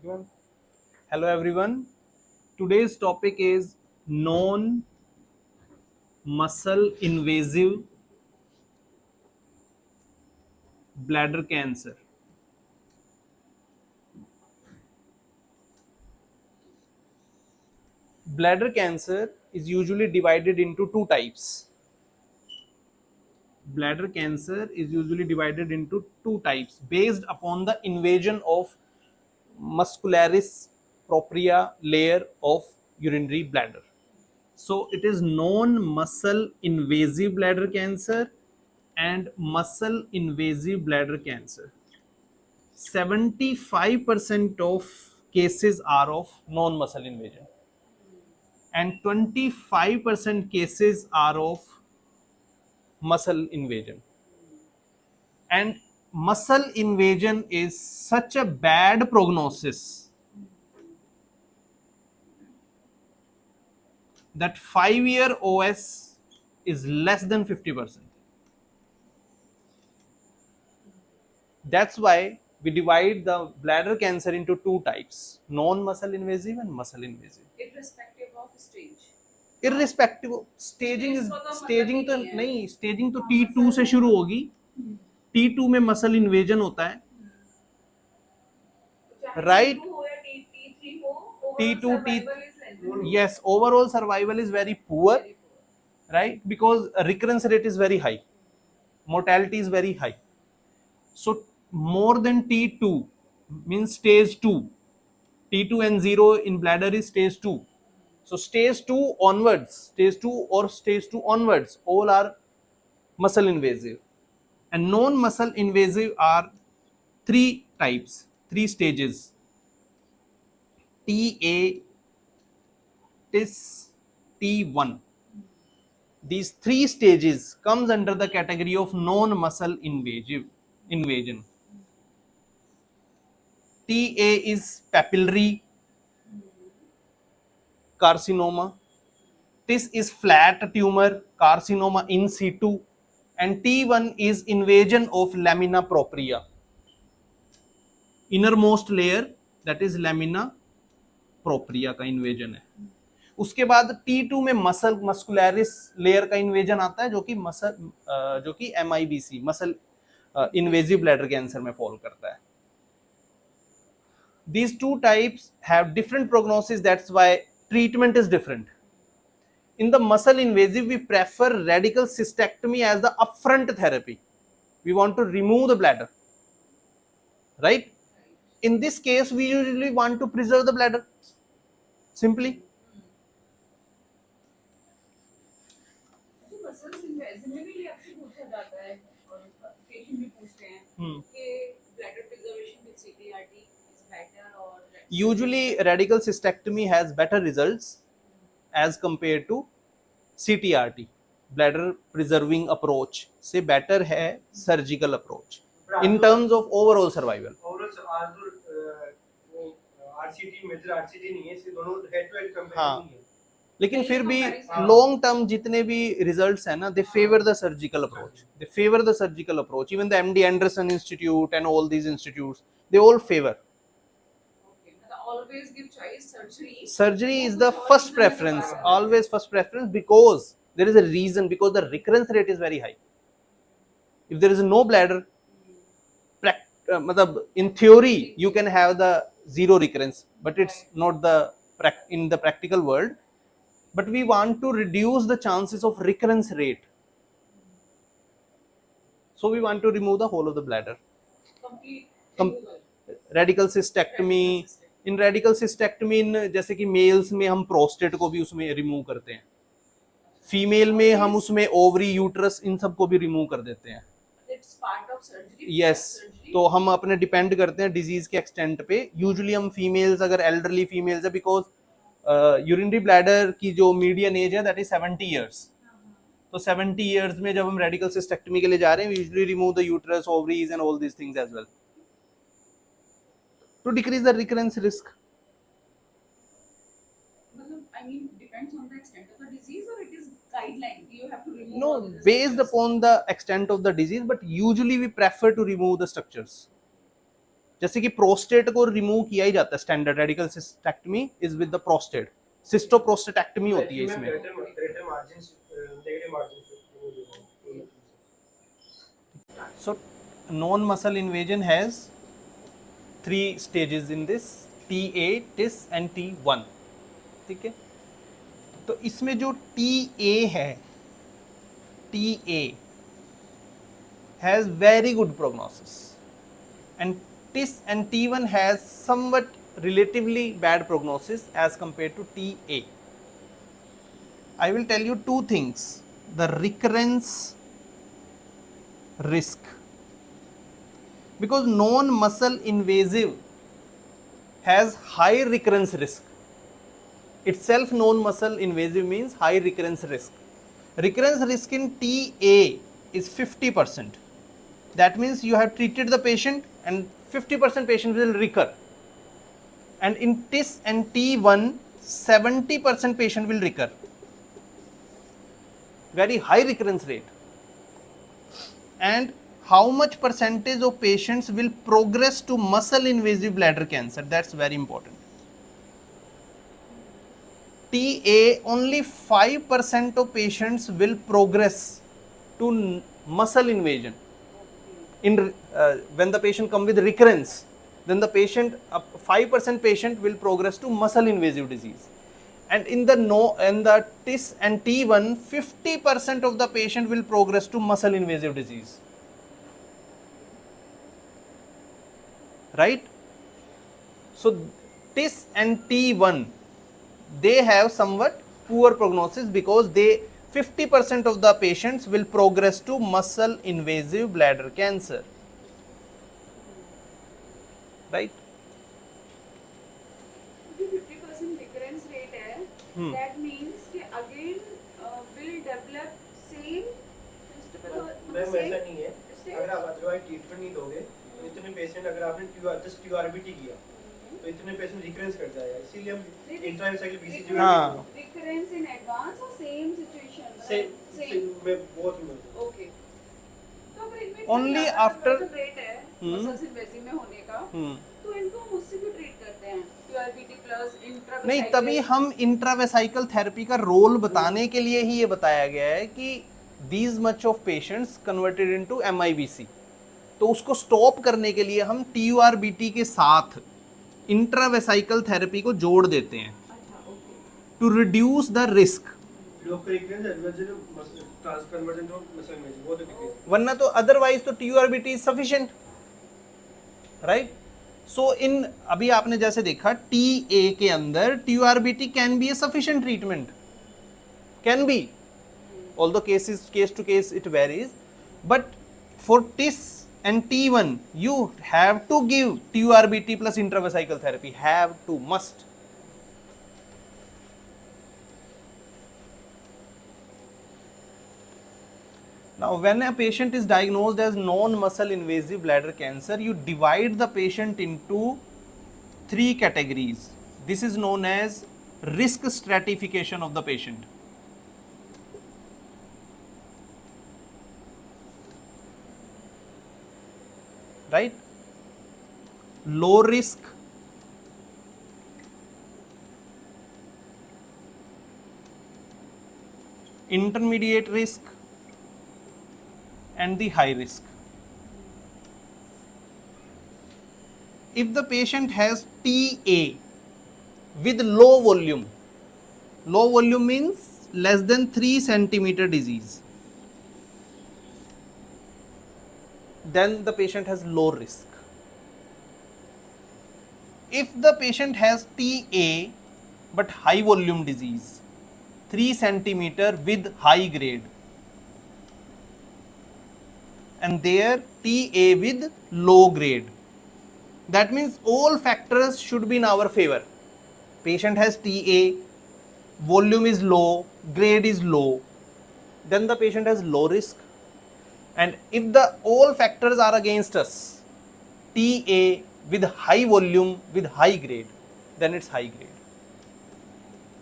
everyone. Hello everyone. Today's topic is non-muscle invasive bladder cancer. Bladder cancer is usually divided into two types. Bladder cancer is usually divided into two types based upon the invasion of muscularis propria layer of urinary bladder. So it is non-muscle invasive bladder cancer and muscle invasive bladder cancer. 75% of cases are of non-muscle invasion and 25% cases are of muscle invasion. And muscle invasion is such a bad prognosis that 5-year OS is less than 50%. That's why we divide the bladder cancer into two types, non-muscle invasive and muscle invasive. irrespective of stage. Irrespective staging is Stage को तो staging तो मतलब ही नहीं है। नहीं, staging तो T2 से शुरू होगी. T2 में muscle invasion होता है, चाहे right? T2 हो या T3 हो, T2 overall T survival is less than yes, overall survival is very poor, very poor. right? Because recurrence rate is very high, mortality is very high. So more than T2 means stage 2. T2 and 0 in bladder is stage 2. So stage 2 onwards, stage 2 or stage 2 onwards, all are muscle invasive. And non-muscle invasive are three types, three stages. TA, TIS, T1. These three stages comes under the category of non-muscle invasion. TA is papillary carcinoma. TIS is flat tumor carcinoma in situ, and T1 is invasion of lamina propria, innermost layer, that is lamina propria का invasion है. उसके बाद T2 में muscularis layer का invasion आता है जो कि MIBC muscle invasive bladder cancer में फॉल करता है. These two types have different prognosis, that's why treatment is different. In the muscle invasive, we prefer radical cystectomy as the upfront therapy. We want to remove the bladder, right? In this case, we usually want to preserve the bladder, simply. तो muscles invasive में भी आपसे पूछा जाता है और patient भी पूछते हैं कि bladder preservation with CTRT is better or Usually, radical cystectomy has better results as compared to CTRT. Bladder preserving approach से better है surgical approach in terms of overall survival. RCT major RCT नहीं है, इसके दोनों head to head compare हाँ, नहीं है. लेकिन फिर भी comparison. लॉन्ग टर्म जितने भी रिजल्ट्स हैं ना, they favour the surgical approach, they favour the surgical approach. Even the MD Anderson Institute and all these institutes, they all favor. Okay, मतलब always give choice surgery. Surgery is the first preference, always first preference, because there is a reason, because the recurrence rate is very high. If there is no bladder, मतलब in theory you can have the zero recurrence, but it's not the in the practical world. But we want to reduce the chances of recurrence rate, so we want to remove the whole of the bladder. Complete Com- removal. Radical cystectomy. In radical cystectomy जैसे कि mails में हम prostate को भी उसमें remove करते हैं, female में हम उसमें ओवरी यूट्रस इन सब को भी रिमूव कर देते हैं. It's part of surgery. Yes, Surgery. तो हम अपने डिपेंड करते हैं डिजीज के एक्सटेंट पे. यूजुअली हम फीमेल्स, अगर एल्डरली फीमेल्स है, बिकॉज यूरिनरी ब्लैडर की जो मीडियन एज है दैट इज 70 ईयर्स. तो 70 ईयर्स में जब हम रेडिकल सिस्टेक्टमी के लिए जा रहे हैं, we usually remove the uterus, ovaries and all these things as well to decrease the recurrence risk. I mean, depends on the extent of the disease, or it is guideline. You have to remove. No, all these based structures. upon the extent of the disease, but usually we prefer to remove the structures. जैसे कि prostate को remove किया ही जाता है, standard radical cystectomy is with the prostate, cystoprostatectomy होती है इसमें। Greater margins negative margins So non-muscle invasion has 3 stages in this, TA, TIS and T1, ठीक है। तो इसमें जो TA है, TA has very good prognosis and TIS and T1 has somewhat relatively bad prognosis as compared to TA. I will tell you two things: the recurrence risk, because non-muscle invasive has high recurrence risk. Itself non-muscle invasive means high recurrence risk. Recurrence risk in TA is 50%. That means you have treated the patient and 50% patient will recur. And in TIS and T1, 70% patient will recur. Very high recurrence rate. And how much percentage of patients will progress to muscle invasive bladder cancer? That's very important. TA, only 5% of patients will progress to muscle invasion. When the patient come with recurrence, then the patient, 5% patient will progress to muscle invasive disease. And in the TIS and T1, 50% of the patient will progress to muscle invasive disease. Right? So TIS and T1, they have somewhat poor prognosis because 50% of the patients will progress to muscle invasive bladder cancer. Right? जो 50% recurrence rate है, that means कि again will develop same ma'am ऐसा नहीं है, अगर आप otherwise treatment नहीं दोगे तो इतने पेशेंट, अगर आपने जस्ट QRBT किया तो इतने पेशेंट रिकरेंस कर जाएगा, इसीलिए हम इंट्रासाइकिल BCG हाँ। recurrence in advance और same situation सेम में बहुत ओके। तो अगर इनमें Only after रेट है मसल्स इन्वेसिव में होने का, तो इनको हम उससे भी ट्रीट करते हैं QRBT प्लस इंट्रावेसाइकल। नहीं, तभी हम इंट्रावेसाइकल थेरेपी का रोल बताने के लिए ही ये बताया गया है कि these much of patients converted into MIBC, तो उसको स्टॉप करने के लिए हम TURBT के साथ इंट्रावेसाइकल थेरेपी को जोड़ देते हैं टू रिड्यूस द रिस्क। वरना तो अदरवाइज तो TURBT इज सफिशिएंट, राइट। सो इन अभी आपने जैसे देखा TA के अंदर TURBT can be A sufficient treatment, can be, although case to case it varies, but for TIS and T1 you have to give TURBT plus intravesical therapy, have to, must. Now when a patient is diagnosed as non-muscle invasive bladder cancer, you divide the patient into 3 categories. This is known as risk stratification of the patient. Right? Low risk, intermediate risk, and the high risk. If the patient has TA with low volume means less than 3 centimeter disease, then the patient has low risk. If the patient has TA but high volume disease, 3 centimeter with high grade, and there TA with low grade, that means all factors should be in our favor. Patient has TA, volume is low, grade is low, then the patient has low risk. And if the all factors are against us, TA with high volume with high grade, then it's high grade.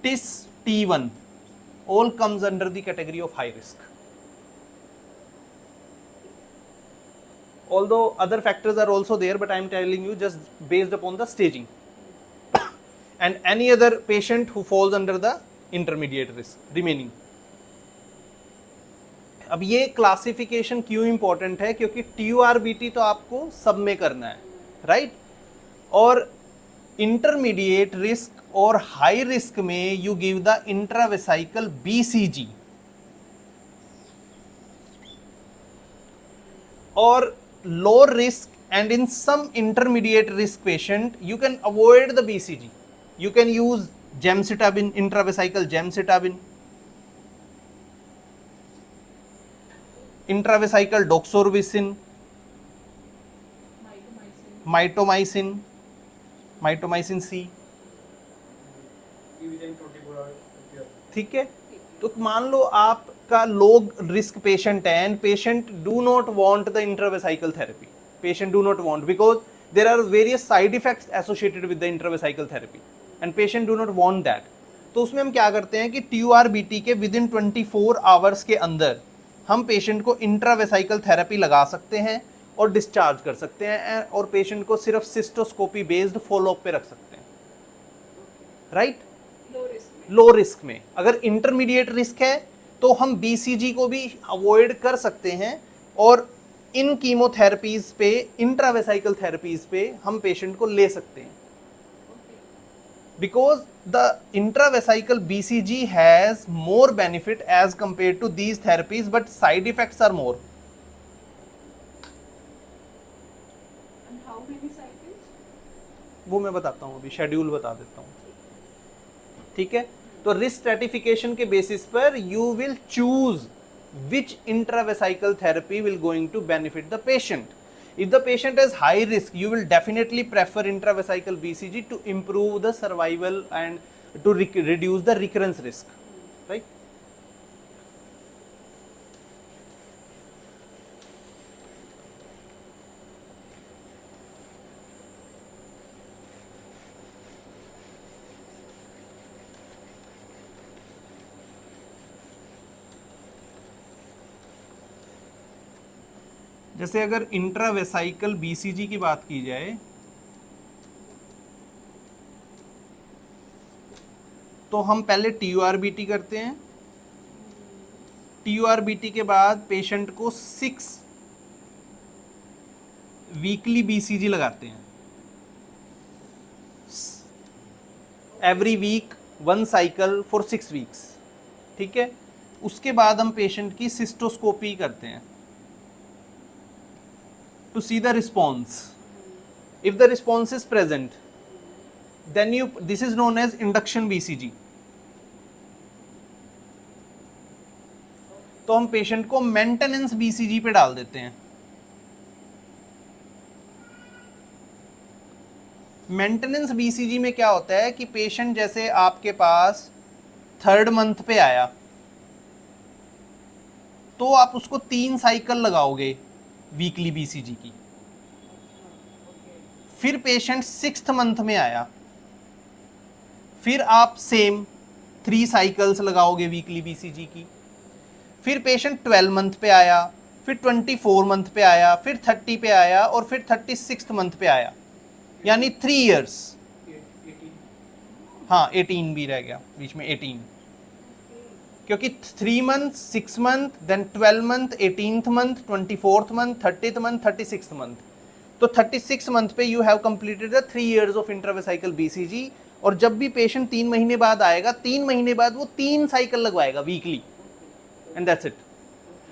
TIS, T1 all comes under the category of high risk. although other factors are also there, but I am telling you just based upon the staging. And any other patient who falls under the intermediate risk remaining. अब ये classification क्यों important है, क्योंकि TURBT तो आपको सब में करना है, राइट? और इंटरमीडिएट रिस्क और हाई रिस्क में यू गिव द इंट्रावेसाइकल BCG, और low risk and in some intermediate risk patient you can avoid the BCG. You can use gemcitabine, intravesical gemcitabine, intravesical doxorubicin, Mitomycin. mitomycin C. within 24 hours. ठीक है, तो मान लो आपका low risk patient है and patient do not want the intravesical therapy, patient do not want because there are various side effects associated with the intravesical therapy and patient do not want that. तो उसमें हम क्या करते हैं कि TURBT के with in 24 hours के अंदर हम पेशेंट को इंट्रावेसाइकल थेरेपी लगा सकते हैं और डिस्चार्ज कर सकते हैं, और पेशेंट को सिर्फ सिस्टोस्कोपी बेस्ड फॉलोअप पे रख सकते हैं, राइट? लो रिस्क में. लो रिस्क में. अगर इंटरमीडिएट रिस्क है तो हम BCG को भी अवॉइड कर सकते हैं, और इन कीमोथेरेपीज पे, इंट्रावेसाइकल थेरेपीज पे हम पेशेंट को ले सकते हैं, because the intravesical BCG has more benefit as compared to these therapies, but side effects are more. And how many cycles? वो मैं बताता हूँ, अभी शेड्यूल बता देता हूँ, ठीक है? तो रिस्क स्ट्रेटिफिकेशन के बेसिस पर you will choose which intravesical therapy will going to benefit the patient. If the patient has high risk, you will definitely prefer intravesical BCG to improve the survival and to reduce the recurrence risk, right? जैसे अगर इंट्रावेसाइकल BCG की बात की जाए तो हम पहले TURBT करते हैं. TURBT के बाद पेशेंट को 6 वीकली BCG लगाते हैं. Every week 1 cycle for 6 weeks, ठीक है? उसके बाद हम पेशेंट की सिस्टोस्कोपी करते हैं to see the response. If the response is present, then this is known as induction BCG. तो हम पेशेंट को मेंटेनेंस BCG पे डाल देते हैं. मेंटेनेंस BCG में क्या होता है कि पेशेंट जैसे आपके पास 3rd मंथ पे आया तो आप उसको 3 साइकिल लगाओगे वीकली BCG की. फिर पेशेंट 6th मंथ में आया, फिर आप सेम 3 साइकिल्स लगाओगे वीकली BCG की. फिर पेशेंट 12 मंथ पे आया, फिर 24 मंथ पे आया, फिर 30 पे आया और फिर 36th मंथ पे आया, यानी 3 इयर्स. 18 हाँ 18 भी रह गया बीच में, 18, क्योंकि 3 month, 6 month, then 12 month, 18th month, 24th month, 30th month, 36th month. तो 36 मंथ पे you have completed the 3 years of intravesical BCG. और जब भी पेशेंट 3 महीने बाद आएगा, 3 महीने बाद वो 3 साइकिल लगवाएगा वीकली, एंड दैट्स इट.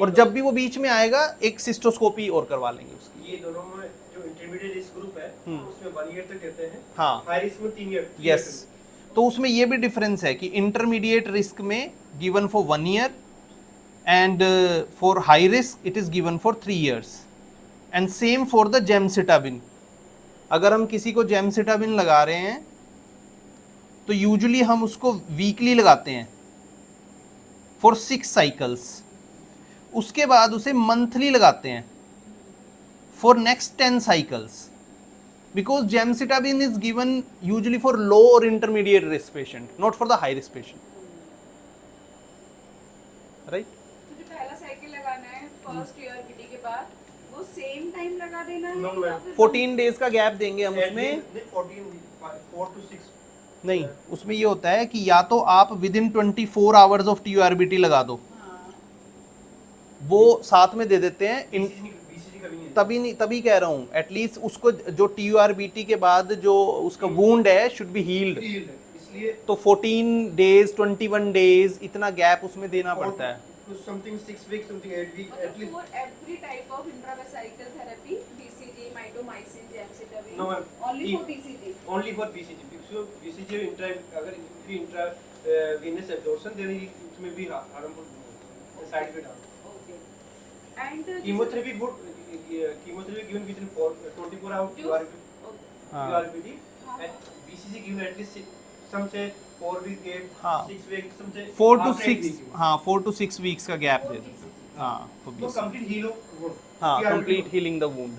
और जब भी वो बीच में आएगा एक सिस्टोस्कोपी और करवा लेंगे उसकी. ये दोनों में जो इंटरमीडिएट रिस्क ग्रुप है उसमें 1 ईयर तक देते हैं. हाँ, हाई रिस्क में 3 ईयर. यस. तो उसमें ये भी डिफरेंस है कि इंटरमीडिएट रिस्क में given for 1 year and for high risk it is given for 3 years. And same for the gemcitabine. अगर हम किसी को जेमसिटाबिन लगा रहे हैं तो यूजुअली हम उसको वीकली लगाते हैं फॉर 6 साइकिल्स. उसके बाद उसे मंथली लगाते हैं for next 10 cycles. Because gemcitabine is given usually for low or intermediate risk patient, not for the high risk patient, right? तो जो पहला साइकिल लगाना है फर्स्ट TURBT के बाद, वो सेम सेम टाइम लगा देना है No, या ma'am. फिर 14 डेज का गैप देंगे हम उसमें। 4 to 6 नहीं, उसमें ये होता है कि या तो आप with in 24 hours of TURBT लगा दो, हाँ, वो साथ में दे देते हैं बीसीजी का भी नहीं तभी नहीं, तभी कह रहा हूँ एटलीस्ट उसको जो TURBT के बाद जो उसका वूंड है शुड बी हील्ड, Healed है, इसलिए तो 14 डेज 21 डेज इतना गैप उसमें देना पड़ता है। समथिंग 6 वीक समथिंग 8 वीक मतलब at least. for every type of intravesical therapy, BCG, mitomycin, gemcitabine, No, ma'am. only for BCG. Only for BCG. So BCG intra अगर intravenous absorption then it में भी harmful side effect आते Okay. And chemotherapy good chemotherapy given within 24 hours you are हाँ। TURBT and BCG given at least some से 4 week के हाँ। 6 week सम से 4 to after 6 8 week। हाँ 4 to 6 वीक्स का गैप दे देते हैं। हाँ तो तो कंप्लीट हील हो हाँ complete healing the wound.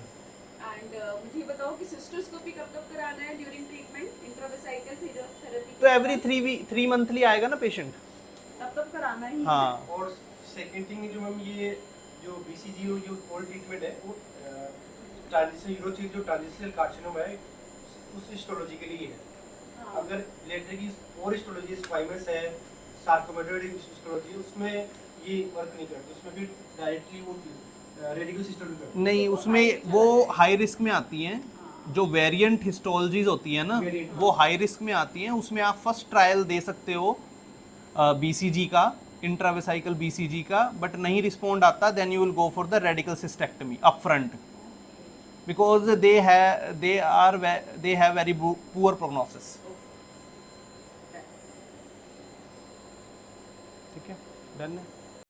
and मुझे बताओ कि सिस्टोस्कोपी कब कब कराना है ड्यूरिंग ट्रीटमेंट इंट्रावेसाइकल थेरेपी? तो एवरी 3 मंथली आएगा ना पेशेंट। तब तब कराना ही है। हाँ और सेकंड थिंग जो मैम ये जो बीसीजी जो ओल्ड ट्रीटमेंट है वो ट्रांजिशन यूरोथेरेपी जो ट्रांजिशनल कार्सिनोमा है उस हिस्टोलॉजी के लिए है। हाँ। अगर ब्लैडर की और हिस्टोलॉजी स्क्वाइमस है सार्कोमेटोइड हिस्टोलॉजी उसमें ये वर्क नहीं करती, उसमें भी डायरेक्टली वो रेडिकल हिस्टोलॉजी नहीं, उसमें वो हाई रिस्क में आती हैं, जो वेरिएंट हिस्टोलॉजीज होती है ना Variant, वो हाई रिस्क में आती हैं। उसमें आप फर्स्ट ट्रायल दे सकते हो BCG का, इंट्रावेसाइकल BCG का, बट नहीं रिस्पॉन्ड आता then you will go for the radical cystectomy up front because they have very poor prognosis. ठीक है, डन है।